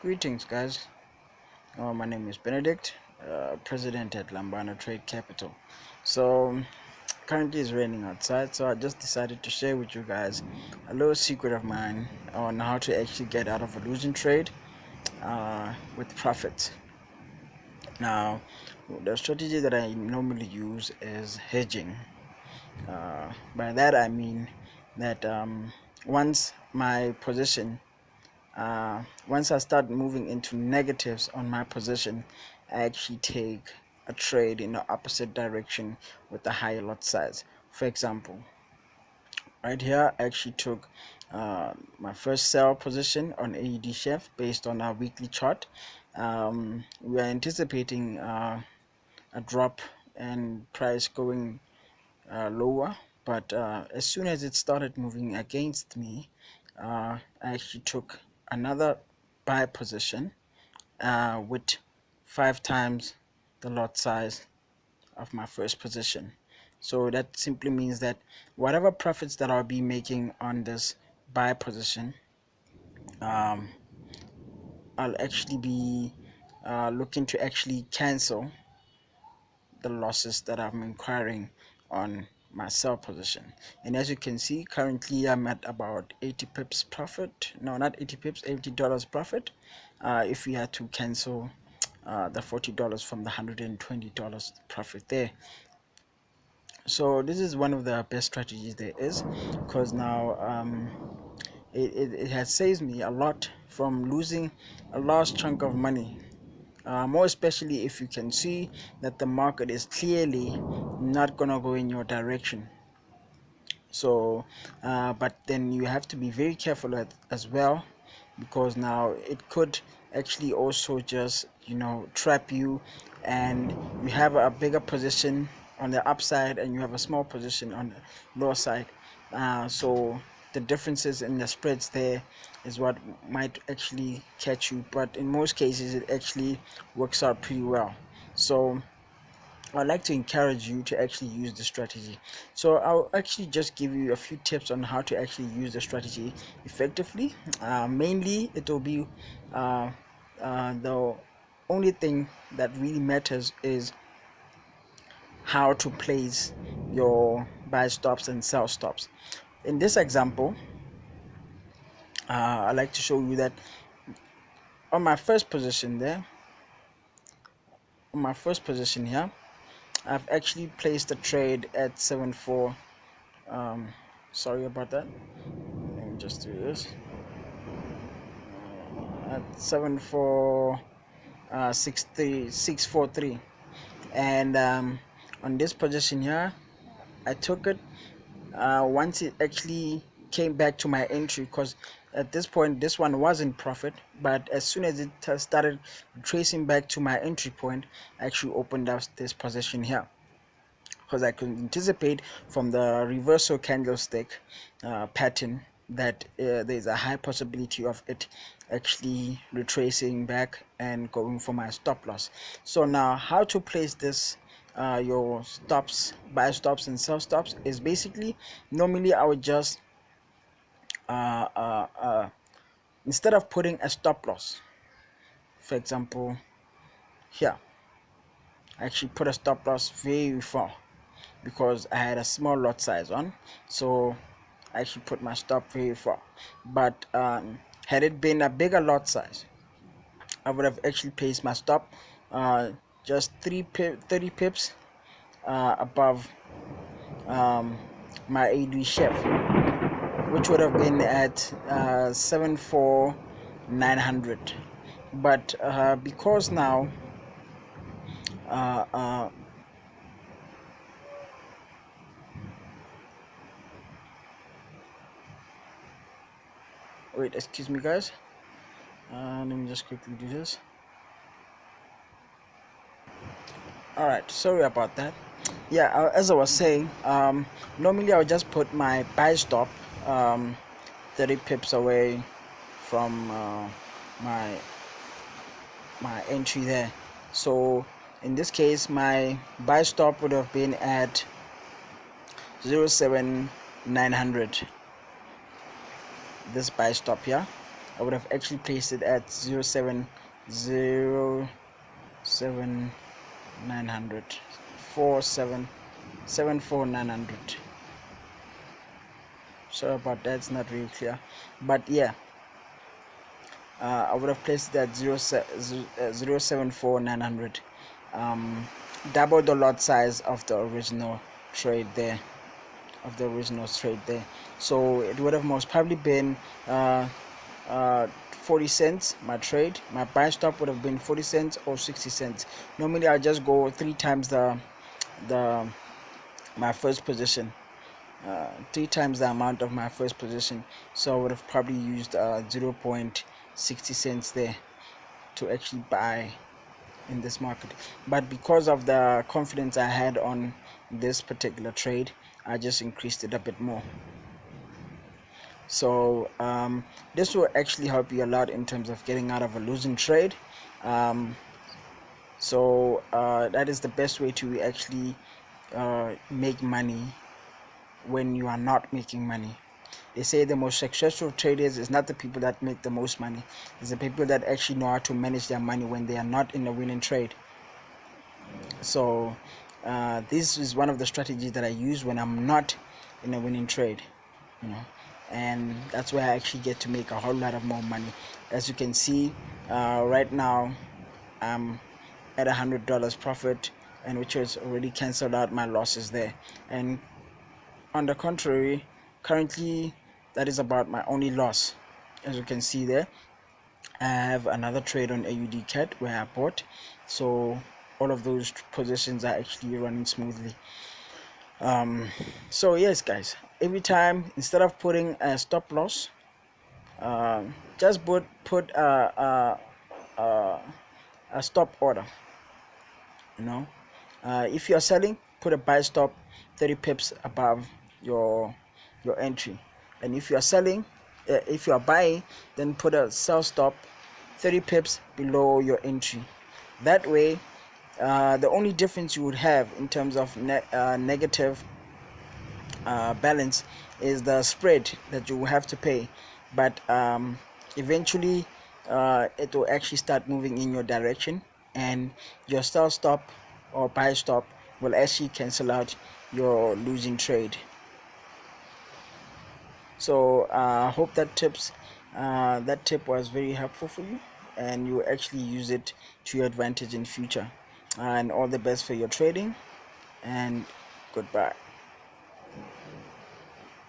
Greetings, guys. My name is Benedict, president at Lambano Trade Capital. So, currently it's raining outside, so I just decided to share with you guys a little secret of mine on how to actually get out of a losing trade with profits. Now, the strategy that I normally use is hedging. By that I mean that once my position once I start moving into negatives on my position, I actually take a trade in the opposite direction with a higher lot size. For example, right here, I actually took my first sell position on AED Chef based on our weekly chart. We are anticipating a drop and price going lower, but as soon as it started moving against me, I actually took another buy position with 5 times the lot size of my first position. So that simply means that whatever profits that I'll be making on this buy position, um, I'll actually be looking to actually cancel the losses that I'm incurring on my sell position. And as you can see, currently I'm at about 80 pips profit. No, not 80 pips, $80 profit. If we had to cancel the $40 from the $120 profit there. So this is one of the best strategies there is, because now it has saved me a lot from losing a large chunk of money, more especially if you can see that the market is clearly not gonna go in your direction. So but then you have to be very careful as well, because now it could actually also just trap you, and you have a bigger position on the upside and you have a small position on the lower side. So the differences in the spreads there is what might actually catch you, but in most cases it actually works out pretty well. So I'd like to encourage you to actually use the strategy. So I'll actually just give you a few tips on how to actually use the strategy effectively. Mainly, it will be the only thing that really matters is how to place your buy stops and sell stops. In this example, I'd like to show you that on my first position there, on my first position here, I've actually placed a trade at 7.4. Sorry about that. Let me just do this. At 7.4 and on this position here, I took it once it actually came back to my entry, because at this point this one was in profit, but as soon as it started tracing back to my entry point, I actually opened up this position here, because I could anticipate from the reversal candlestick pattern that there's a high possibility of it actually retracing back and going for my stop loss. So now how to place this your stops, buy stops and sell stops, is basically, normally I would just instead of putting a stop loss, for example here, I actually put a stop loss very far because I had a small lot size on, so I actually put my stop very far. But had it been a bigger lot size, I would have actually placed my stop just 30 pips above my AD chef, which would have been at 74900. But because now uh, uh, wait, excuse me guys, let me just quickly do this. All right, sorry about that. Yeah, as I was saying, normally I would just put my buy stop 30 pips away from my entry there. So in this case, my buy stop would have been at 07900. This buy stop here, I would have actually placed it at 0707900 7474900. Sorry about that, it's not really clear, but yeah, I would have placed it at 074900. Double the lot size of the original trade there, so it would have most probably been 40 cents. My buy stop would have been 40 cents or 60 cents. Normally I just go three times the my first position, three times the amount of my first position, so I would have probably used 0.60 cents there to actually buy in this market. But because of the confidence I had on this particular trade, I just increased it a bit more. So this will actually help you a lot in terms of getting out of a losing trade. So that is the best way to actually make money when you are not making money. They say the most successful traders is not the people that make the most money, it's the people that actually know how to manage their money when they are not in a winning trade. So this is one of the strategies that I use when I'm not in a winning trade, you know, and that's where I actually get to make a whole lot of more money. As you can see, right now I'm at $100 profit, and which has already canceled out my losses there. And on the contrary, currently that is about my only loss. As you can see there, I have another trade on AUD CAD where I bought, so all of those positions are actually running smoothly. So yes guys, every time, instead of putting a stop loss, just put a stop order, you know. If you're selling, put a buy stop 30 pips above your entry, and if you're selling, if you're buying, then put a sell stop 30 pips below your entry. That way, the only difference you would have in terms of negative balance is the spread that you will have to pay, but eventually it will actually start moving in your direction, and your sell stop or buy stop will actually cancel out your losing trade. So I hope that tip was very helpful for you, and you actually use it to your advantage in future. And all the best for your trading, and goodbye.